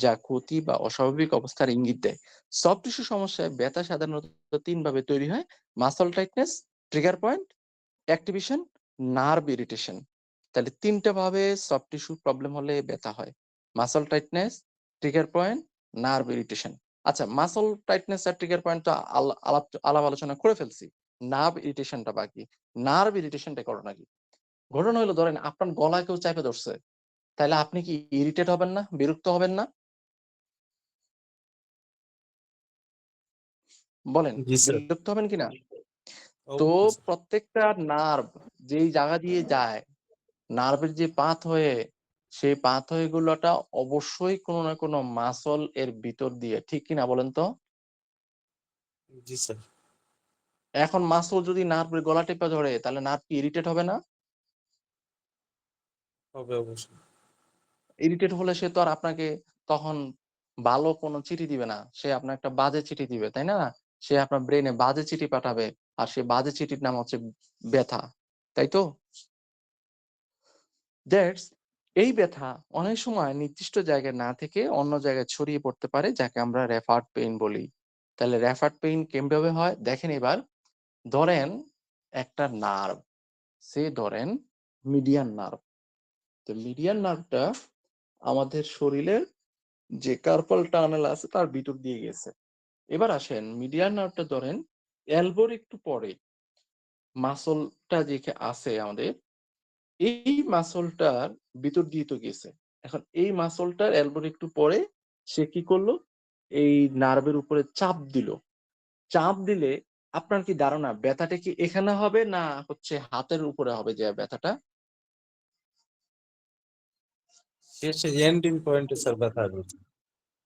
যা ক্ষতি বা অস্বাভাবিক অবস্থার ইঙ্গিত দেয়। সফট টিস্যু সমস্যায় ব্যথা সাধারণত 3 ভাবে তৈরি হয়: muscle tightness, trigger point, activation, nerve irritation. তাহলে 3টা ভাবে সফট টিস্যু প্রবলেম হলে ব্যথা হয়: muscle tightness, trigger point, nerve irritation. আচ্ছা, মাসল টাইটনেস আর ট্রিগার পয়েন্ট তো আলাপ আলোচনা করে ফেলছি। নার্ভ ইরিটেশনটা বাকি। নার্ভ ইরিটেশনটা ঘটনা কি? ঘটনা হলো, ধরেন আপনার গলায় কেউ চাপে ধরছে, তাহলে আপনি কি ইরিটেট হবেন না? বিরক্ত হবেন না? বলেন, জি স্যার, বিরক্ত হবেন কিনা? তো অবশ্যই স্যার। প্রত্যেকটা নার্ভ যেই জায়গা দিয়ে যায়, নার্ভের যে পাথওয়ে, সেই পাথওয়ে গুলোটা অবশ্যই কোনো না কোনো মাসল এর ভিতর দিয়ে, ঠিক কিনা বলেন তো? জি স্যার, এখন মাসল যদি নার্ভের গলা টেপে ধরে, তাহলে নার্ভ কি ইরিটেট হবে না? হবে অবশ্যই। ইরিটেট হলে সে তো আর আপনাকে তখন ভালো কোনো চিঠি দিবে না। সে আপনার একটা বাজে চিঠি দিবে, তাই না? সে আপনার ব্রেইনে বাজে চিঠি পাঠাবে। আর সেই বাজে চিঠির নাম হচ্ছে ব্যথা। তাই তো? দ্যাটস এই ব্যথা অনেক সময় নির্দিষ্ট জায়গায় না থেকে অন্য জায়গায় ছড়িয়ে পড়তে পারে, যাকে আমরা রেফার্ড পেইন বলি। তাহলে রেফার্ড পেইন কিভাবে হয় দেখেন এবার। ধরেন একটা নার্ভ, সে ধরেন মিডিয়ান নার্ভ। তো মিডিয়ান নার্ভটা আমাদের শরীরের যে কার্পাল টানেল আছে তার ভিতর দিয়ে গেছে। এবার আসেন, মিডিয়ান নার্ভটা ধরেন এলবোর একটু পরে মাসলটা যে আছে আমাদের, এই মাসলটার ভিতর দিয়ে তো গেছে। এখন এই মাসলটার এলবোর একটু পরে সে কি করলো? এই নার্ভের উপরে চাপ দিল। চাপ দিলে আপনার কি ধারণা ব্যথাটা কি এখানে হবে না হচ্ছে হাতের উপরে হবে যে ব্যথাটা? শেষে এন্ডিং পয়েন্টে স্যার ব্যথা হবে।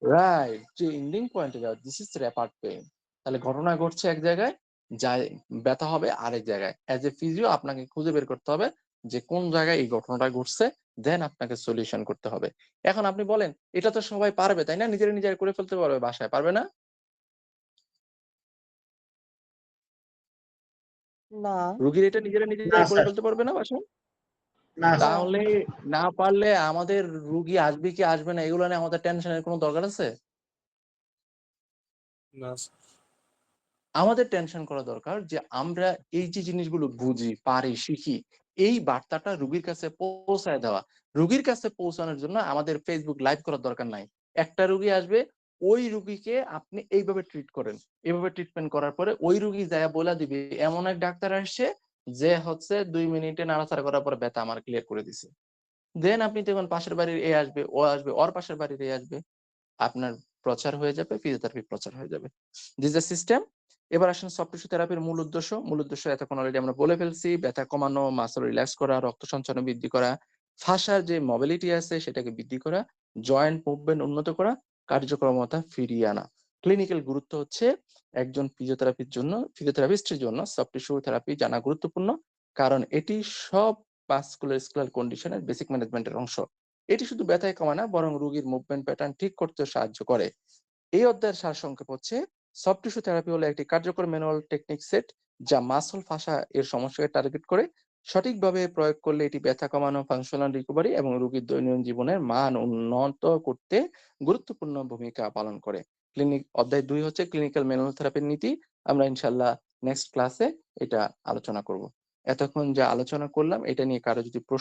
রাইট, যে এন্ডিং পয়েন্টে যাওয়া, দিস ইজ রেপার্ট পেইন। তাহলে ঘটনা ঘটছে এক জায়গায়, যায় ব্যথা হবে আরেক জায়গায়। অ্যাজ এ ফিজিও আপনাকে খুঁজে বের করতে হবে যে কোন জায়গায় এই ঘটনাটা ঘটছে, দেন আপনাকে সলিউশন করতে হবে। এখন আপনি বলেন, এটা তো সবাই পারবে তাই না? নিজেরা নিজেরা করে ফেলতে পারবে বাসায়, পারবে না? না। রোগীর এটা নিজেরা না নিজেরা করে স্যার, ফেলতে পারবে না বাসায়? না না। স্যার। তাহলে না পারলে আমাদের রুগী আসবে কি আসবে না এগুলো নিয়ে আমাদের টেনশনের কোনো দরকার আছে? না স্যার। আমাদের টেনশন করা দরকার যে আমরা এই যে জিনিসগুলো বুঝি, পারি, শিখি, এই বার্তাটা রুগীর কাছে পৌঁছায় দেওয়া। রুগীর কাছে পৌঁছানোর জন্য আমাদের ফেসবুক লাইভ করার দরকার নাই। একটা রুগী আসবে, ওই রুগীকে আপনি এইভাবে ট্রিট করেন। এভাবে ট্রিটমেন্ট করার পরে ওই রুগী যায় বলে দিবে, এমন এক ডাক্তার আসছে যে হচ্ছে 2 মিনিটে নাড়াচাড়া করার পর ব্যথা আমার ক্লিয়ার করে দিছে। দেন আপনি দেখবেন পাশের বাড়ির এ আসবে, ও আসবে, ওর পাশের বাড়ির এ আসবে। আপনার প্রচার হয়ে যাবে, ফিজিওথেরাপি প্রচার হয়ে যাবে। This the system. এবার আসেন সফট টিস্যু থেরাপির মূল উদ্দেশ্য। মূল উদ্দেশ্য এতক্ষণ অলরেডি আমরা বলে ফেলছি: ব্যথা কমানো, মাসল রিল্যাক্স করা, রক্ত সঞ্চালন বৃদ্ধি করা, ফাশার যে মোবিলিটি আছে সেটাকে বৃদ্ধি করা, জয়েন্ট মুভমেন্ট উন্নত করা, কার্যক্ষমতা ফিরিয়ে আনা। ক্লিনিক্যাল গুরুত্ব হচ্ছে, একজন ফিজিওথেরাপিস্টের জন্য সফট টিস্যু থেরাপি জানা গুরুত্বপূর্ণ, কারণ এটি সব মাসকুলার কন্ডিশনের বেসিক ম্যানেজমেন্টের অংশ। এটি শুধু ব্যথাই কমায় না, বরং রোগীর মুভমেন্ট প্যাটার্ন ঠিক করতে সাহায্য করে। এই অধ্যায়ের সারসংক্ষেপ হচ্ছে, সফট টিস্যু থেরাপি হলো একটি কার্যকর ম্যানুয়াল টেকনিক সেট যা মাসল ফাসা এর সমস্যাকে টার্গেট করে। সঠিকভাবে প্রয়োগ করলে এটি ব্যথা কমানো, ফাংশনাল রিকভারি এবং রোগীর দৈনন্দিন জীবনের মান উন্নত করতে গুরুত্বপূর্ণ ভূমিকা পালন করে। অধ্যায় 2 হচ্ছে ক্লিনিক্যাল ম্যানুয়াল থেরাপির নীতি। আমরা ইনশাআল্লাহ নেক্সট ক্লাসে এটা আলোচনা করব। এতক্ষণ যা আলোচনা করলাম এটা নিয়ে কারো যদি প্রশ্ন